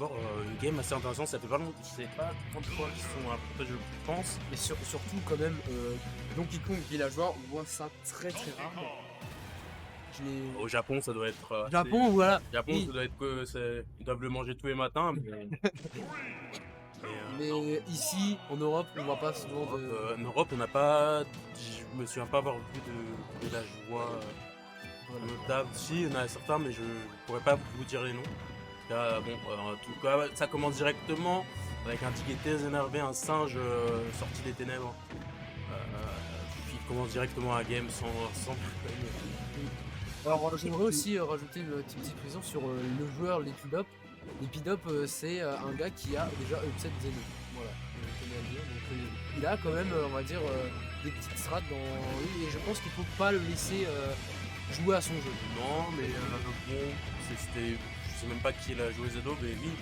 avoir une game assez intéressante. Ça fait pas longtemps, c'est pas tant de fois qu'ils sont à je pense. Mais surtout quand même, Donkey Kong Villageois, on voit ça très très rare. Au Japon, ça doit être. Japon, voilà. Japon, Oui. ça doit être que ils doivent le manger tous les matins. Mais ici, en Europe, on voit pas souvent En Europe, on n'a pas. Je me souviens pas avoir vu de villageois notables. Si, il y en a certains, mais je pourrais pas vous dire les noms. Là, bon, en tout cas, ça commence directement avec un ticket très énervé, un singe sorti des ténèbres. Qui commence directement à game sans. Alors j'aimerais aussi rajouter une petite précision sur le joueur Lepidop. Lepidop, c'est un gars qui a déjà upset Zeno. Voilà, je tenais à le dire. Donc il a quand même, on va dire, des petites strats dans lui et je pense qu'il faut pas le laisser jouer à son jeu. Non, mais bon, c'était. Je sais même pas qui l'a joué Zedo, mais oui.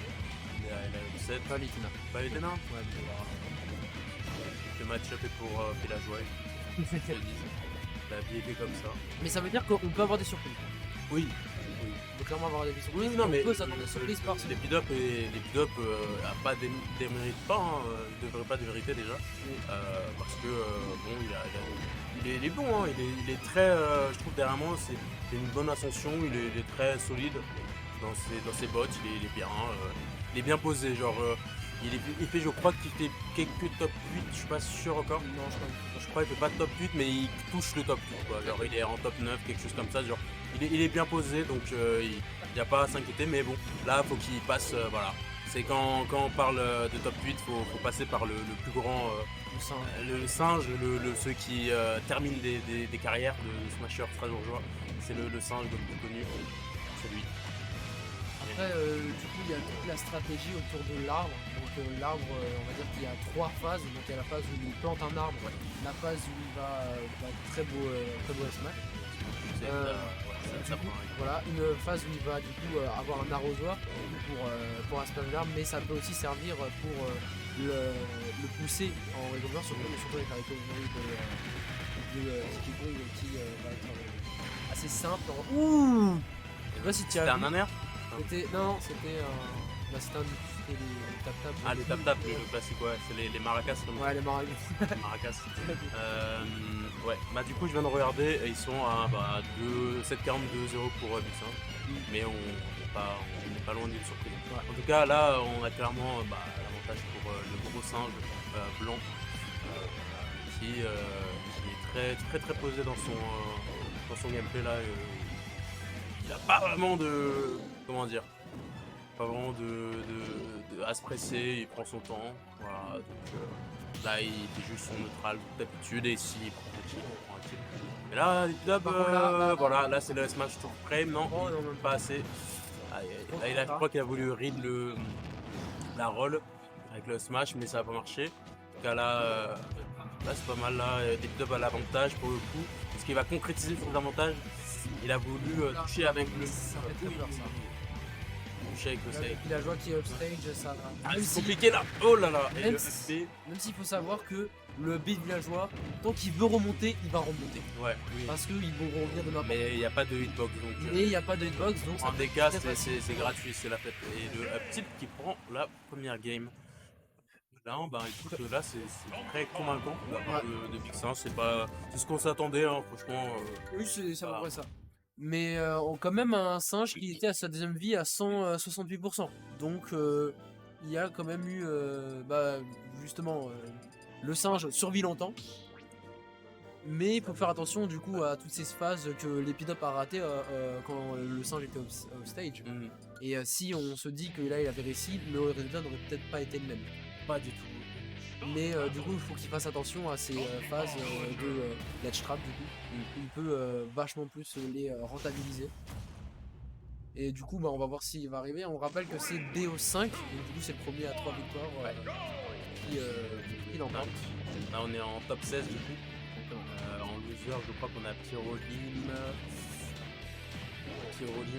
Il a 7. Pas Litina. Pas les ténins. Ouais, mais Le match-up est pour Villageois. La vie était comme ça. Mais ça veut dire qu'on peut avoir des surprises. Oui. On peut clairement avoir des surprises. Oui, non, mais on peut s'attendre à des surprises par les Pidop a pas démérite pas, hein, il devrait pas démériter déjà. Parce que bon, il est bon, hein, il est très, je trouve derrière moi, c'est une bonne ascension, il est très solide dans ses bottes, il est bien, il est bien posé, genre. Il fait, je crois qu'il fait quelques top 8, je suis pas sûr encore. Non, Je crois qu'il fait pas top 8, mais il touche le top 8. Quoi. Genre, il est en top 9, quelque chose comme ça. Genre, il est bien posé, donc il n'y a pas à s'inquiéter. Mais bon, là, faut qu'il passe. Voilà. C'est quand on parle de top 8, faut passer par le plus grand. Le singe, ceux qui terminent des carrières de Smasher strasbourgeois. C'est le singe le plus connu. C'est lui. Après, du coup, il y a toute la stratégie autour de l'arbre. Donc, l'arbre, on va dire qu'il y a 3 phases. Donc, il y a la phase où il plante un arbre, la phase où il va très beau S-Match. Voilà, une phase où il va du coup avoir un arrosoir pour aspirer l'arbre, mais ça peut aussi servir pour le pousser en revolver, surtout avec la recovery de Donkey Kong qui va être assez simple. Ouh! Je sais pas si tu C'était as un vu. aner. Non, c'était un. Bah, c'était les tap-tap. Ah, les tap-tap, le classique, ouais, c'est les maracas. Ouais, les maracas. Maracas. Ouais, bah du coup, je viens de regarder et ils sont à 7,42 € pour Bixin. Mais on n'est pas loin d'une surprise. Ouais. En tout cas, là, on a clairement l'avantage pour le gros singe blanc qui est très très posé dans son gameplay là. Il a pas vraiment de. Comment dire? Pas vraiment à se presser, il prend son temps. Voilà, donc là il fait juste son neutral d'habitude et s'il prend petit, il prend un kill. Et là, voilà, là c'est le smash tour frame, non, il pas assez. Là, je crois qu'il a voulu read la roll avec le smash, mais ça n'a pas marché. En tout cas là c'est pas mal, là, Dub a l'avantage pour le coup, parce qu'il va concrétiser son avantage. Il a voulu toucher avec le. Ça fait très peur ça. Toucher avec le save. Il a joué qui est upstage, ça va. Ah, c'est compliqué là! Oh là là! Même s'il faut savoir que le beat villageois, tant qu'il veut remonter, il va remonter. Ouais, oui. Parce qu'ils vont revenir de n'importe. Mais il n'y a pas de hitbox donc. Mais il n'y a pas de hitbox donc. En DK, c'est gratuit, c'est la fête. Et le Uptip qui prend la première game. Là, écoute, là c'est très convaincant de la part de Bixin. C'est ce qu'on s'attendait, hein, franchement. Oui, c'est à peu près ça. Mais quand même un singe qui était à sa deuxième vie à 168%. Donc il y a quand même eu justement le singe survit longtemps. Mais il faut faire attention du coup à toutes ces phases que l'Epidop a raté quand le singe était off stage. Et si on se dit que là il avait réussi, le résultat n'aurait peut-être pas été le même. Pas du tout. Mais du coup il faut qu'il fasse attention à ces phases de ledge trap du coup. Il peut vachement plus les rentabiliser. Et du coup on va voir s'il va arriver. On rappelle que c'est BO5, donc du coup c'est le premier à 3 victoires qui l'emporte. Là on est en top 16 du coup. En loser je crois qu'on a Pyrolim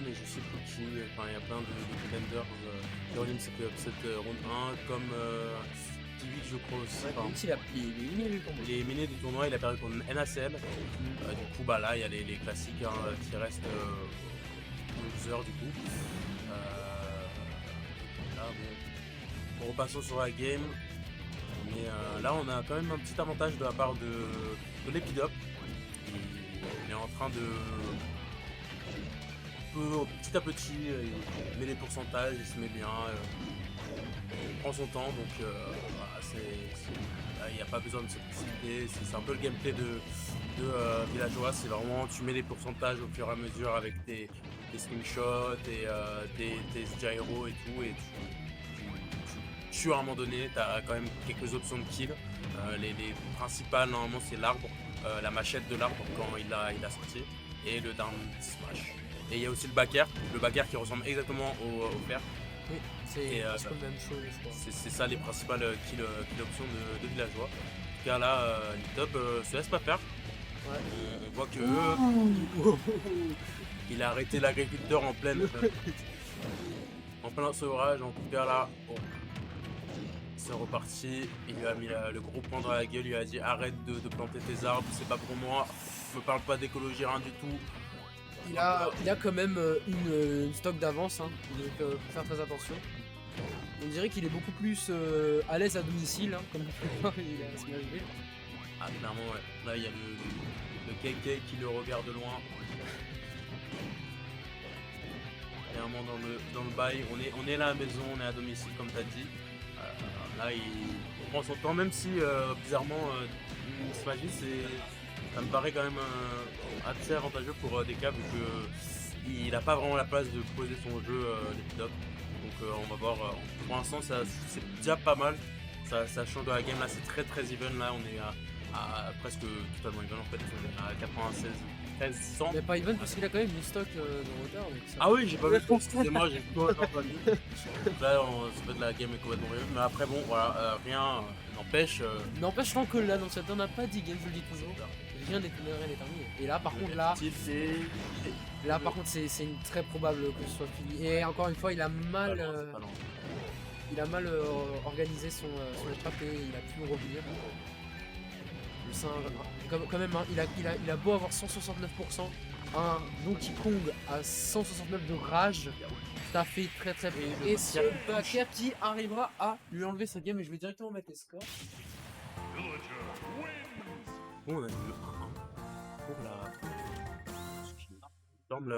et je sais plus qui. Enfin il y a plein de contenders. Pyrolim c'est que cette round 1 comme Divic je crois aussi. Il est éliminé du tournoi. Il a perdu contre NACL. Du coup là il y a les classiques qui restent loser du coup. Là repassons sur la game. Là, on a quand même un petit avantage de la part de l'Epidop. Il est en train de... petit à petit, il met les pourcentages, il se met bien. Il prend son temps, donc il n'y a pas besoin de se précipiter. C'est un peu le gameplay de Villageois. C'est vraiment, tu mets les pourcentages au fur et à mesure avec tes slingshots et tes gyros et tout. Et tu tues à un moment donné, tu as quand même quelques options de kill. Les principales, normalement, c'est l'arbre, la machette de l'arbre quand il a sorti, et le down smash. Et il y a aussi le back air qui ressemble exactement au fer. Oui, c'est presque la même chose, je crois. C'est ça les principales kill options de Villageois. En tout cas là, Top se laisse pas faire. Ouais. On voit que il a arrêté l'agriculteur en plein sevrage. En tout cas là, bon, c'est reparti. Il lui a mis le gros point dans la gueule. Il lui a dit arrête de planter tes arbres, c'est pas pour moi. Me parle pas d'écologie, rien du tout. Il a quand même une stock d'avance, hein, donc faut faire très attention. On dirait qu'il est beaucoup plus à l'aise à domicile, hein, comme vous pouvez voir, il a Smash Bill. Ah clairement ouais, là il y a le KK qui le regarde de loin. Clairement dans le bail, on est là à la maison, on est à domicile comme t'as dit. Là il prend son temps, même si bizarrement Smash Bill ça me paraît quand même assez avantageux pour DK vu qu'il n'a pas vraiment la place de poser son jeu l'Epidop. Donc on va voir, pour l'instant c'est déjà pas mal, ça change de la game, là c'est très even, là on est à presque totalement even en fait, on est à 96, 13, 100. Mais pas even parce qu'il a quand même une stock de retard. Donc ça... Ah oui, j'ai pas vu, excusez-moi, j'ai pas vu. Là ça peut être la game est complètement even, mais après bon voilà, rien n'empêche. N'empêche tant que là dans cette on n'a pas 10 games, je le dis toujours. Rien n'est terminé. Et là par contre c'est une très probable que ce soit fini. Et encore une fois il a mal organisé son trap et il a pu revenir. Le singe, quand même, hein, il a beau avoir 169%, un Donkey Kong à 169 de rage, ça fait très peur. Et c'est Baker qui arrivera à lui enlever sa game et je vais directement mettre les scores. Bon, on a eu le 1-1 pour ce qui semble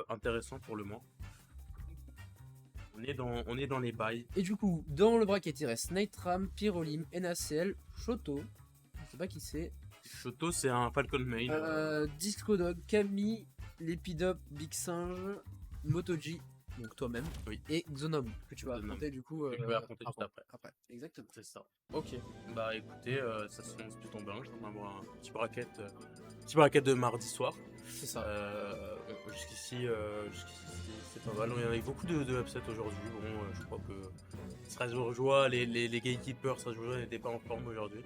intéressant pour le moins. On est dans les bails. Et du coup, dans le bracket, il reste Nightram, Pyrolim, NACL, Shoto. Je sais pas qui c'est. Shoto, c'est un Falcon main. Disco Dog, Camille, Lepidop, Big Singe, Motoji, donc toi-même, oui. Et Xonom, que tu vas affronter du coup. Je vais affronter juste après. Exactement. C'est ça. Ok. Bah écoutez, ça se lance plutôt bien. Je vais avoir un petit bracket de mardi soir. C'est ça. Jusqu'ici, c'est pas mal. Il y en a eu beaucoup de upsets aujourd'hui. Bon, je crois que Strasbourgeois, les gatekeepers Strasbourgeois n'étaient pas en forme aujourd'hui.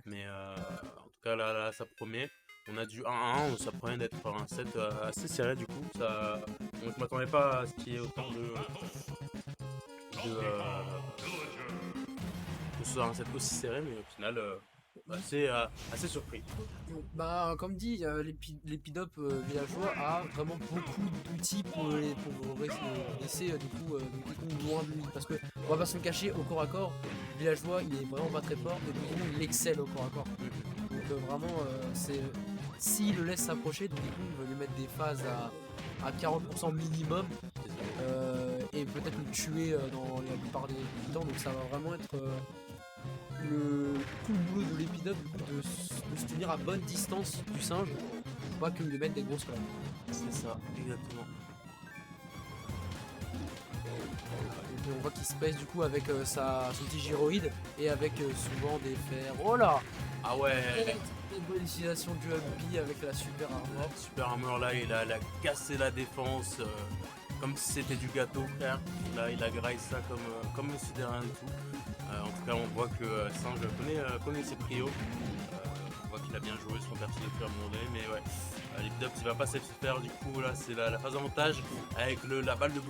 Mais en tout cas, là, ça promet. On a du 1-1, ça promet d'être un set assez serré du coup. Donc, je m'attendais pas à ce qu'il y ait autant que ce soit un set aussi serré, mais au final, assez surpris. Bah, comme dit, l'Epidop Villageois a vraiment beaucoup d'outils pour laisser du coup loin de lui. Parce que, on va pas se le cacher, au corps à corps, Villageois il est vraiment pas très fort et du coup il excelle au corps à corps. Donc vraiment, s'il le laisse s'approcher, du coup il va lui mettre des phases à 40% minimum et peut-être le tuer dans la plupart des temps. Donc ça va vraiment être tout le boulot de l'Epidop de se tenir à bonne distance du singe pour pas qu'il lui mette des grosses claques. C'est ça, exactement. Et on voit qu'il se pèse du coup avec son petit gyroïde et avec souvent des fers. Oh là! Ah ouais! Une bonne utilisation du up B avec la super armor. Super armor là, il a cassé la défense comme si c'était du gâteau, frère. Là, il a graillé ça comme si c'était rien du tout. En tout cas, on voit que Singe connaît ses prios. On voit qu'il a bien joué son perso depuis un moment donné, mais ouais. L'Epidop, il va pas se faire, du coup, là, c'est la phase d'avantage avec la boule de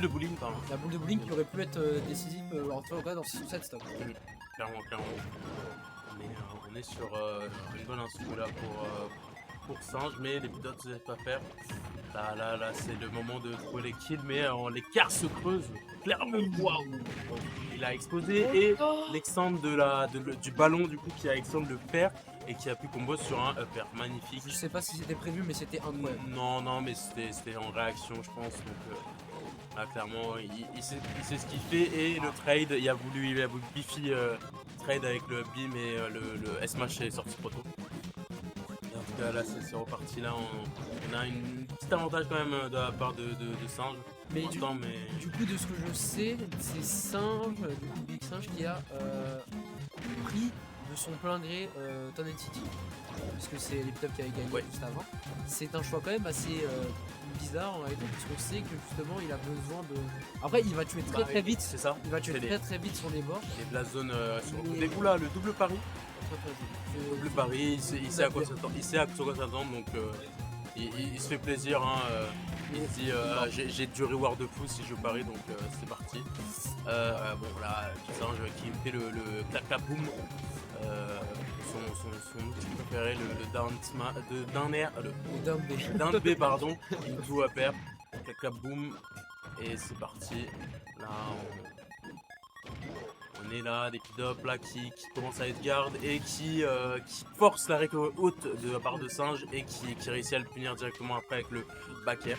bowling, pardon. La boule de bowling qui aurait pu être décisive en tout cas dans cette stock. Clairement. On est sur une bonne insu là pour Singe, mais l'Epidop ne sait pas faire. Là, c'est le moment de trouver les kills, mais les quarts se creusent. Clairement, waouh! il a explosé et l'extend du ballon du coup qui a extend le fer et qui a pu combo sur un upper magnifique. Je sais pas si c'était prévu, mais c'était incroyable. Non, mais c'était en réaction, je pense. Donc là, clairement, il sait ce qu'il fait et le trade, il a voulu Biffy trade avec le B, mais le S-Mash est sorti trop tôt. Et en tout cas, là, c'est reparti. Là, on a une petite avantage quand même de la part de Singe. Mais du coup, de ce que je sais, c'est Singe, du coup, Big Singe qui a pris de son plein gré Town City. Parce que c'est l'Epitop qui avait gagné juste avant. C'est un choix quand même assez bizarre en réalité, parce qu'on sait que justement il a besoin de. Après, il va tuer très vite. C'est ça. Il va tuer très vite sur les bords. Et de la zone sur le côté. Oula, le double pari. Le double pari, il sait à quoi s'attendre. Il sait à quoi s'attendre, donc il se fait plaisir. Hein, il se dit j'ai du reward de fou si je parie, donc c'est parti. Bon là, Singe qui fait le clap boom. Son outil préféré, le down B, pardon, into upper, clap boom, et c'est parti. Là, on est là, des pidop là qui commence à être garde et qui force la réco haute de la part de Singe et qui réussit à le punir directement après avec le back air.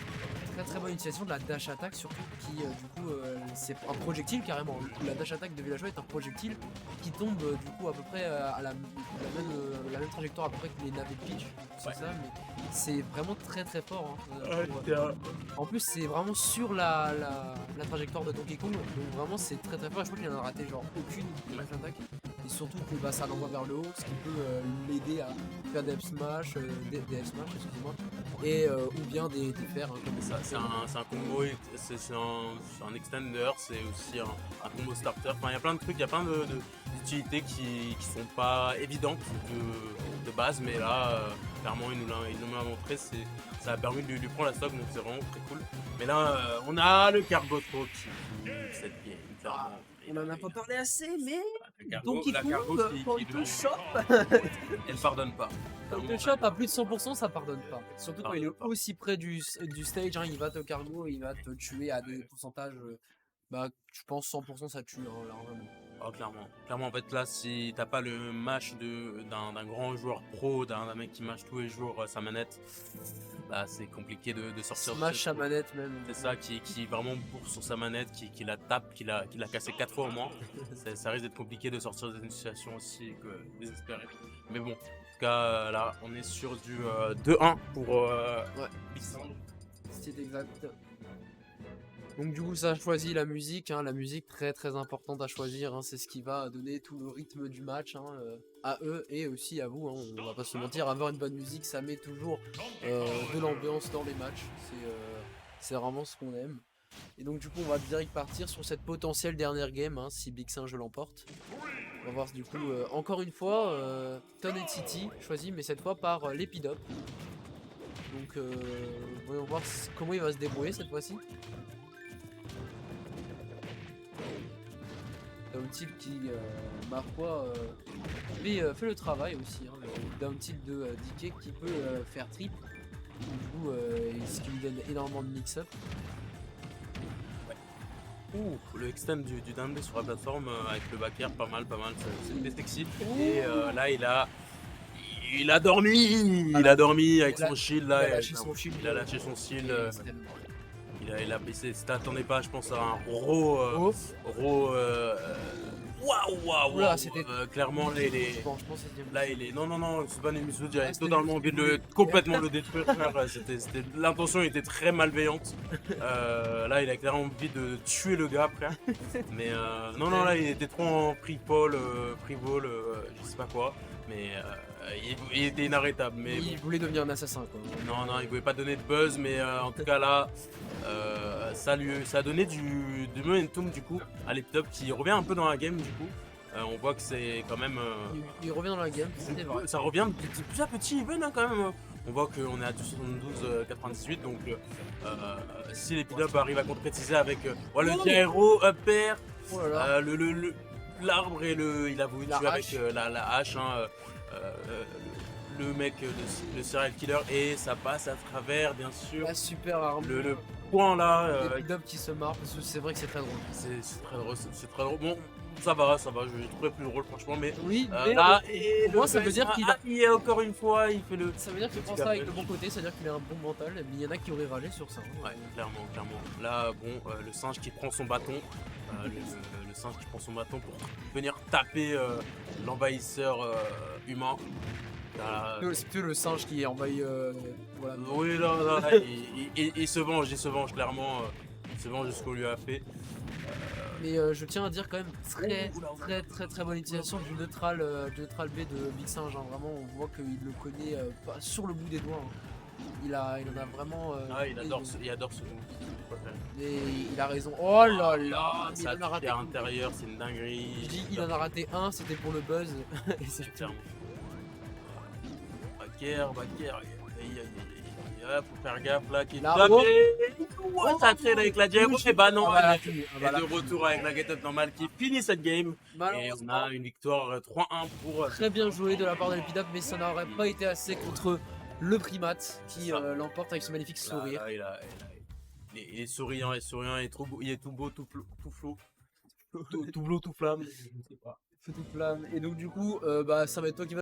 Très bonne utilisation de la dash attack, surtout qui du coup c'est un projectile carrément. La dash attack de Villageois est un projectile qui tombe du coup à peu près à la même trajectoire à peu près que les navets de pitch. C'est ça, mais c'est vraiment très fort. Hein, en plus c'est vraiment sur la trajectoire de Donkey Kong, donc vraiment c'est très fort. Je crois qu'il en a raté genre aucune dash attack. Et surtout que ça l'envoie vers le haut, ce qui peut l'aider à faire des F-Smash, excusez-moi, et ou bien des fers hein, comme ça. C'est un combo, c'est un extender, c'est aussi un combo starter. Enfin, il y a plein de trucs, il y a plein d'utilités qui sont pas évidentes de base, mais là, clairement, il nous l'a montré, ça a permis de lui prendre la stock, donc c'est vraiment très cool. Mais là, on a le Cargo Pro qui joue cette game, clairement. On en a pas parlé assez, mais Donkey Kong, quand il te chope, elle pardonne pas. Quand il te chope à plus de 100%, ça pardonne pas. Surtout quand il est aussi près du stage, hein, il va te cargo, il va te tuer à des pourcentages. Je pense 100% ça tue, hein, là, vraiment. Oh, clairement, en fait, là, si t'as pas le match d'un grand joueur pro, d'un mec qui match tous les jours sa manette, bah, c'est compliqué de sortir. Match sa manette, même. C'est ça, qui vraiment bourre sur sa manette, qui la tape, qui l'a cassé 4 fois au moins. Ça risque d'être compliqué de sortir d'une situation aussi désespérée. Mais bon, en tout cas, là, on est sur du 2-1 pour Big Singe. C'est exact. Donc du coup ça a choisi la musique, hein, la musique très importante à choisir, hein, c'est ce qui va donner tout le rythme du match hein, à eux et aussi à vous, hein, on va pas se mentir, avoir une bonne musique ça met toujours de l'ambiance dans les matchs, c'est vraiment ce qu'on aime. Et donc du coup on va direct partir sur cette potentielle dernière game hein, si Big Singe l'emporte. On va voir du coup encore une fois Town City choisi mais cette fois par l'Epidop. Donc voyons voir comment il va se débrouiller cette fois-ci. Down tilt qui, ma foi, fait le travail aussi. Hein, le down tilt de DK qui peut faire trip. Du coup, ce qui lui donne énormément de mix-up. Le extend du down B sur la plateforme avec le back air, pas mal, c'est sexy. Et là, il a dormi avec son shield là. Il a lâché son shield. T'attendais pas, je pense, à un waouh. Clairement, là, il est. Non, c'est pas Nemesis, j'avais totalement envie de complètement le détruire. L'intention était très malveillante. Là, il a clairement envie de tuer le gars après. Mais non, là, il était trop en frivole, je sais pas quoi. Mais il était inarrêtable. Mais il voulait devenir un assassin quoi. Non, il voulait pas donner de buzz, mais en tout cas là, ça a donné du momentum du coup à l'Epitop qui revient un peu dans la game du coup. On voit que c'est quand même. Il revient dans la game, c'était vrai. Ça revient petit à petit even hein, quand même. On voit qu'on est à 272-98, donc si l'Epitop arrive à concrétiser avec le Gyro, Upper, l'arbre et il a voulu tuer avec la hache, hein, le mec, le serial killer, et ça passe à travers bien sûr. La super arme. coin là. Et Dub qui se marre parce que c'est vrai que c'est très drôle. C'est très drôle, c'est très drôle. Bon, ça va, je trouvé plus drôle franchement, mais Oui, mais là, et pour moi, ça veut dire qu'il a- y est encore une fois, il fait le. ça veut dire qu'il petit prend ça avec le caprice. bon côté, c'est-à-dire qu'il a un bon mental, mais il y en a qui auraient râlé sur ça. Ouais, clairement, clairement. Là, bon, le singe qui prend son bâton, le singe qui prend son bâton pour venir taper l'envahisseur humain. Là, C'est plutôt le singe qui est envahi. Voilà. oui, là, il se venge clairement. Il se venge de ce qu'on lui a fait. Mais je tiens à dire quand même très bonne utilisation du neutral B de Big Singe. Hein. Vraiment, on voit qu'il le connaît pas sur le bout des doigts. Hein. Il en a vraiment. Ah, il adore ce move. Et il a raison. Oh là là, mais Ça il en a raté à un. l'intérieur, c'est une dinguerie. Je dis, il en a raté un, c'était pour le buzz. Et c'est tout. Clairement. Backer. Faut faire gaffe là. Qui Là, tape oh. et ça traîne avec la jab. Et bah non, Ah bah là, elle fini. Ah est bah là, de retour avec la get-up normale qui finit cette game. Et on malheureusement, a une victoire 3-1 pour. très bien joué de la part de l'Epidap, mais ça n'aurait pas été assez contre le primate qui l'emporte avec ce magnifique sourire. Là, il est souriant, il est tout beau, tout flou. Tout bleu, tout flamme. Je sais pas. Feu tout flamme. Et donc du coup, ça va être toi qui va